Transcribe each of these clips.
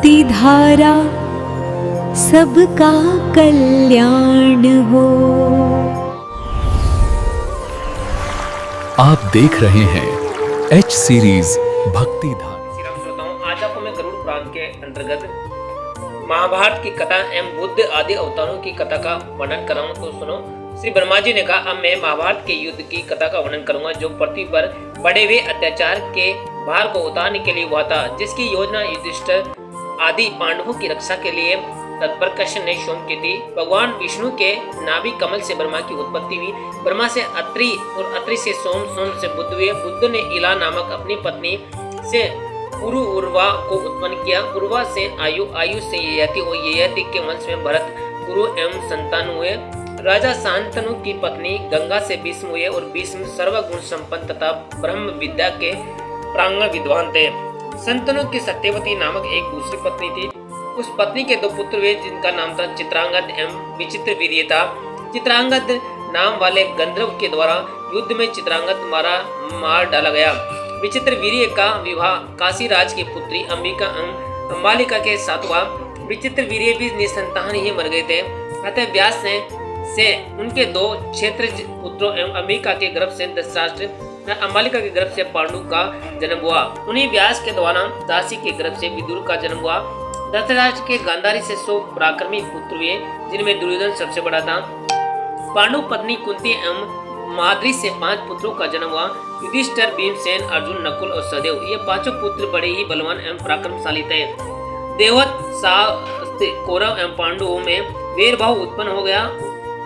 भक्ति धारा सबका कल्याण हो। आप देख रहे हैं एच सीरीज भक्ति धारा। श्री राम श्रोताओं, आज आपको मैं गरुड़ पुराण के अंतर्गत महाभारत की कथा एवं बुद्ध आदि अवतारों की कथा का वर्णन कर रहा हूं, तो सुनो। श्री ब्रह्मा जी ने कहा, अब मैं महाभारत के युद्ध की कथा का वर्णन करूंगा जो पृथ्वी पर बढ़े हुए अत्याचार के भार को उतारने के लिए हुआ था, जिसकी योजना युधिष्ठिर आदि पांडवों की रक्षा के लिए तत्पर कृष्ण ने स्वयं की थी। भगवान विष्णु के नाभि कमल से ब्रह्मा की उत्पत्ति हुई। ब्रह्मा से अत्रि और अत्रि से सोम, सोम से बुद्ध हुए। बुद्ध ने इला नामक अपनी पत्नी से उर्वा को उत्पन्न किया। उर्वा से आयु, आयु से ययाति और ययाति के वंश में भरत, कुरु एवं संतान हुए। राजा शांतनु की पत्नी गंगा से भीष्म हुए और भीष्म सर्वगुण संपन्न तथा ब्रह्म विद्या के प्रांगण विद्वान थे। संतनु की सत्यवती नामक एक दूसरी पत्नी थी। उस पत्नी के दो पुत्र हुए जिनका नाम था चित्रांगद एवं विचित्र वीर्य था। चित्रांगद नाम वाले गंधर्व के द्वारा युद्ध में चित्रांगद मार डाला गया। विचित्र वीर्य का विवाह काशी राज की पुत्री अंबिका एवं अंबालिका के साथ हुआ। विचित्र वीर्य भी निसंतान ही मर गए थे। अतः व्यास से उनके दो क्षेत्र पुत्रों एवं अंबिका के गर्भ से दशराष्ट्र, अंबालिका के गर्भ से पांडु का जन्म हुआ। उन्हीं व्यास के द्वारा दासी के गर्भ से विदुर का जन्म हुआ। धृतराष्ट्र के गांधारी से 100 पराक्रमी पुत्र हुए, जिनमें दुर्योधन सबसे बड़ा था। पांडु पत्नी कुंती एवं माद्री से 5 पुत्रों का जन्म हुआ। युधिष्ठिर, भीमसेन, अर्जुन, नकुल और सहदेव, ये 5 पुत्र बड़े ही बलवान एवं पराक्रमशाली थे। देववत शास्त्र कौरव एवं पांडवों में वेर भाव उत्पन्न हो गया।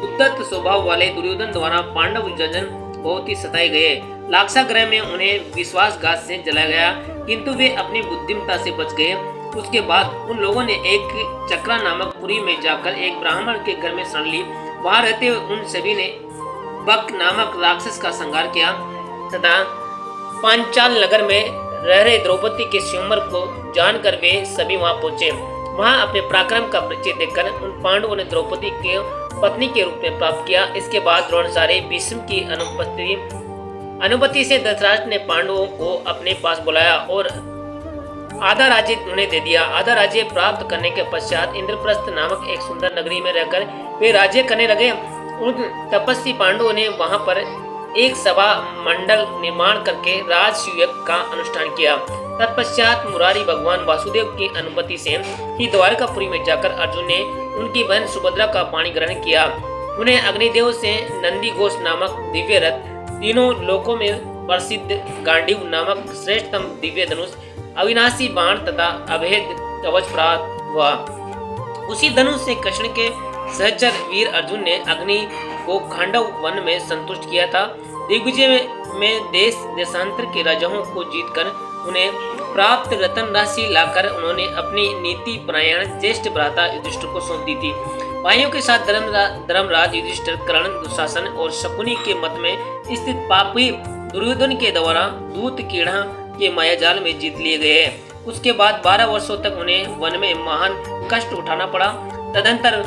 उद्धत स्वभाव वाले दुर्योधन द्वारा पांडव जन बहुत ही सताए गए। लाक्षागृह में उन्हें विश्वासघात से जलाया गया, किंतु वे अपनी बुद्धिमत्ता से बच गए। उसके बाद उन लोगों ने एक चक्रा नामक पुरी में जाकर एक ब्राह्मण के घर में शरण ली। वहां रहते हुए उन सभी ने बक नामक राक्षस का संहार किया तथा पांचाल नगर में रह रहे द्रौपदी के स्वयंवर को जानकर वे सभी वहां पहुंचे। वहां अपने पराक्रम का परिचय देकर उन पांडवों ने द्रौपदी के पत्नी के रूप में प्राप्त किया। इसके बाद द्रोणाचार्य भीष्म की अनुमति से धृतराष्ट्र ने पांडवों को अपने पास बुलाया और आधा राज्य उन्हें दे दिया। आधा राज्य प्राप्त करने के पश्चात इंद्रप्रस्थ नामक एक सुंदर नगरी में रहकर वे राज्य करने लगे। उन तपस्वी पांडवों ने वहां पर एक सभा मंडल निर्माण करके राजसूयक का अनुष्ठान किया। तत्पश्चात मुरारी भगवान वासुदेव की अनुमति से ही द्वारकापुरी में जाकर अर्जुन ने उनकी बहन सुभद्रा का पाणी ग्रहण किया। उन्हें अग्निदेव से नंदी घोष नामक दिव्य रथ, तीनों लोकों में प्रसिद्ध गांडीव नामक श्रेष्ठतम दिव्य धनुष, अविनाशी बाण तथा अभेद कवच प्राप्त हुआ। उसी धनुष से कृष्ण के सहचर वीर अर्जुन ने अग्नि को खांडव वन में संतुष्ट किया था। दिग्विजय में देश देशांतर के राजाओं को जीतकर उन्हें प्राप्त रतन राशि लाकर उन्होंने अपनी नीति परायण ज्येष्ठ भ्राता युधिष्ठिर को सौंप दी थी। भाइयों के साथ धर्मराज युधिष्ठिर, कर्ण, दुशासन और शकुनी के मत में स्थित पापी दुर्योधन के द्वारा दूत कीड़ा के मायाजाल में जीत लिए गए। उसके बाद 12 वर्षों तक उन्हें वन में महान कष्ट उठाना पड़ा। तदंतर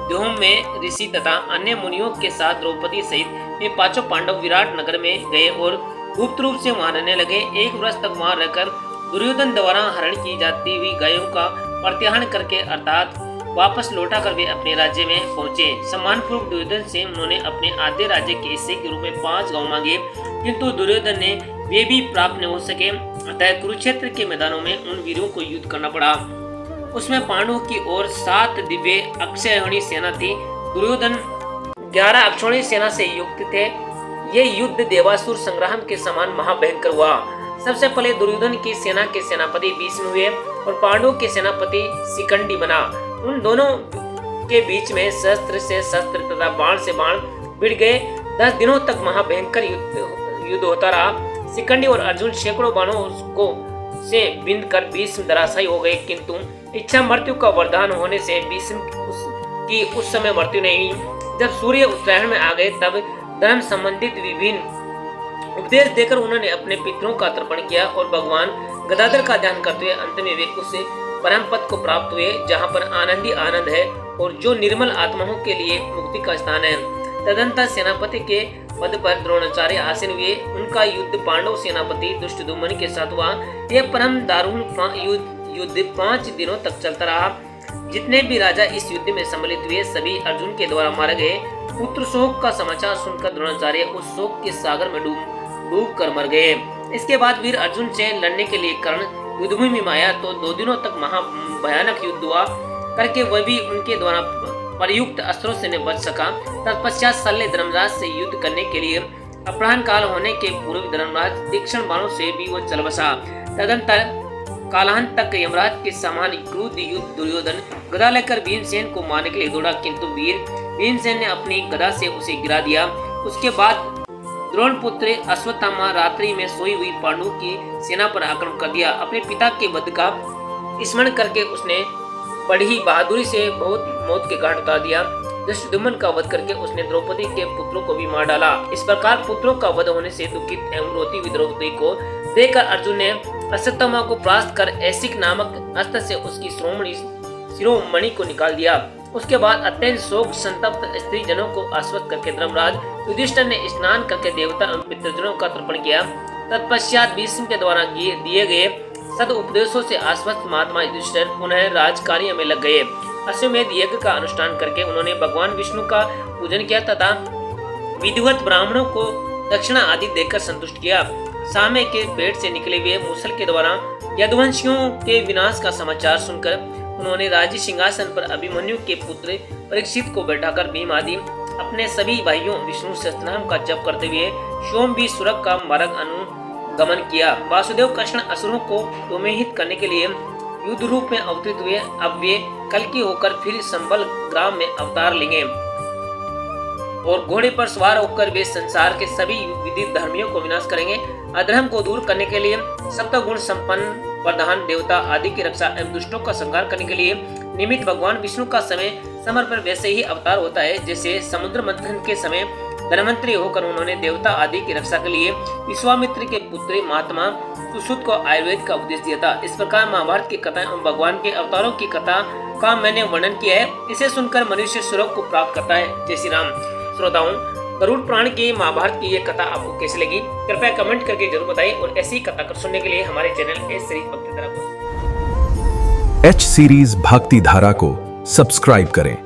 व्योम में ऋषि तथा अन्य मुनियों के साथ द्रौपदी सहित ये 5 पांडव विराट नगर में गए और गुप्त रूप से वहां रहने लगे। 1 वर्ष तक वहां रहकर दुर्योधन द्वारा हरण की जाती हुई गायों का प्रत्याहरण करके अर्थात वापस लौटा कर वे अपने राज्य में पहुंचे। सम्मानपूर्वक दुर्योधन से उन्होंने अपने आधे राज्य के हिस्से के रूप में 5 गांव मांगे, किंतु दुर्योधन ने वे भी प्राप्त नहीं हो सके। अतः कुरुक्षेत्र के मैदानों में उन वीरों को युद्ध करना पड़ा। उसमें पांडवों की ओर 7 दिव्य अक्षौहिणी सेना थी। दुर्योधन 11 अक्षौहिणी सेना से युक्त थे। ये युद्ध देवासुर संग्राम के समान महाभयंकर हुआ। सबसे पहले दुर्योधन की सेना के सेनापति भीष्म हुए और पांडवों के सेनापति शिखंडी बना। उन दोनों के बीच में शस्त्र से शस्त्र तथा बाण से बाण भिड़ गए। 10 दिनों तक महाभयंकर युद्ध होता रहा। शिखंडी और अर्जुन सैकड़ों बाणों को से बिंद कर भीष्म धराशायी हो गए, किंतु इच्छा मृत्यु का वरदान होने से भीष्म की उस समय मृत्यु नहीं हुई। जब सूर्य उत्तरायण में आ गए तब धर्म संबंधित विभिन्न उपदेश देकर उन्होंने अपने पितरों का तर्पण किया और भगवान गदाधर का ध्यान करते हुए अंत में वे उस परम पद को प्राप्त हुए जहाँ पर आनंद ही आनंद है और जो निर्मल आत्माओं के लिए मुक्ति का स्थान है। तदंतर सेनापति के पद पर द्रोणाचार्य आसीन हुए। उनका युद्ध पांडव सेनापति दुष्टदुम्न के साथ हुआ। यह परम दारुण युद्ध 5 दिनों तक चलता रहा। जितने भी राजा इस युद्ध में सम्मिलित हुए सभी अर्जुन के द्वारा मारे गए। पुत्र शोक का समाचार सुनकर द्रोणाचार्य उस शोक के सागर में डूब कर मर गए। इसके बाद वीर अर्जुन से लड़ने के लिए कर्ण युद्धभूमि में आया तो 2 दिनों तक महा भयानक युद्ध हुआ करके वह भी उनके द्वारा प्रयुक्त अस्त्रों से न बच सका। तत्पश्चात शल्य धर्मराज से युद्ध करने के लिए अपराह्न काल होने के पूर्व धर्मराज तीक्ष्ण बाणों से भी वो चल बसा। तदंतर कालांत तक यमराज के समान क्रूर युद्ध दुर्योधन गदा लेकर भीमसेन को मारने के लिए दौड़ा, किंतु वीर भीमसेन ने अपनी गदा से उसे गिरा दिया। उसके बाद द्रोण पुत्र अश्वत्थामा रात्रि में सोई हुई पांडु की सेना पर आक्रमण कर दिया। अपने पिता के वध का स्मरण करके उसने बड़ी बहादुरी से बहुत मौत के घाट उतार दिया। धृष्टद्युम्न का वध करके उसने द्रौपदी के पुत्रों को भी मार डाला। इस प्रकार पुत्रों का वध होने से दुखित एवं रोती हुई द्रौपदी को देखकर अर्जुन ने अश्वत्थामा को परास्त कर ऐसिक नामक अस्त्र से उसकी शिरोमणि को निकाल दिया। उसके बाद अत्यंत शोक संतप्त स्त्री जनों को आश्वस्त करके धर्मराज युधिष्ठिर ने स्नान करके देवता एवं पितृजनों का तर्पण किया। तत्पश्चात भीष्म के द्वारा दिए गए सद उपदेशों से आश्वस्त महात्मा युधिष्ठिर पुनः राज कार्य में लग गए। अश्वमेध यज्ञ का अनुष्ठान करके उन्होंने भगवान विष्णु का पूजन किया तथा विधिवत ब्राह्मणों को दक्षिणा आदि देकर संतुष्ट किया। सामे के पेट से निकले हुए मूसल के द्वारा यदुवंशियों के विनाश का समाचार सुनकर उन्होंने राज्य सिंहासन पर अभिमन्यु के पुत्र परीक्षित को बैठाकर भीम आदि अपने सभी भाइयों विष्णु सहस्त्रनाम का जप करते हुए सोम भी सुरग का मार्ग अनुगमन किया। वासुदेव कृष्ण असुरों को दोमेहित करने के लिए युद्ध रूप में अवतरित हुए। अब वे कल्कि होकर फिर संबल ग्राम में अवतार लेंगे और घोड़े पर सवार होकर वे संसार के सभी विदित धर्मियों को विनाश करेंगे। अधर्म को दूर करने के लिए सप्तगुण संपन्न प्रधान देवता आदि की रक्षा एवं दुष्टों का संहार करने के लिए निमित्त भगवान विष्णु का समय पर वैसे ही अवतार होता है जैसे समुद्र मंथन के समय धनवंतरी होकर उन्होंने देवता आदि की रक्षा के लिए विश्वामित्र के पुत्र महात्मा सुश्रुत को आयुर्वेद का उपदेश दिया था। इस प्रकार महाभारत की कथा एवं भगवान के अवतारों की कथा का मैंने वर्णन किया है। इसे सुनकर मनुष्य स्वर्ग को प्राप्त करता है। जय श्री राम। श्रोताओं, गरुड़ पुराण की महाभारत की ये कथा आपको कैसी लगी कृपया कमेंट करके जरूर बताइए और ऐसी कथा सुनने के लिए हमारे चैनल एच सीरीज भक्ति धारा को एच सीरीज भक्ति धारा को सब्सक्राइब करें।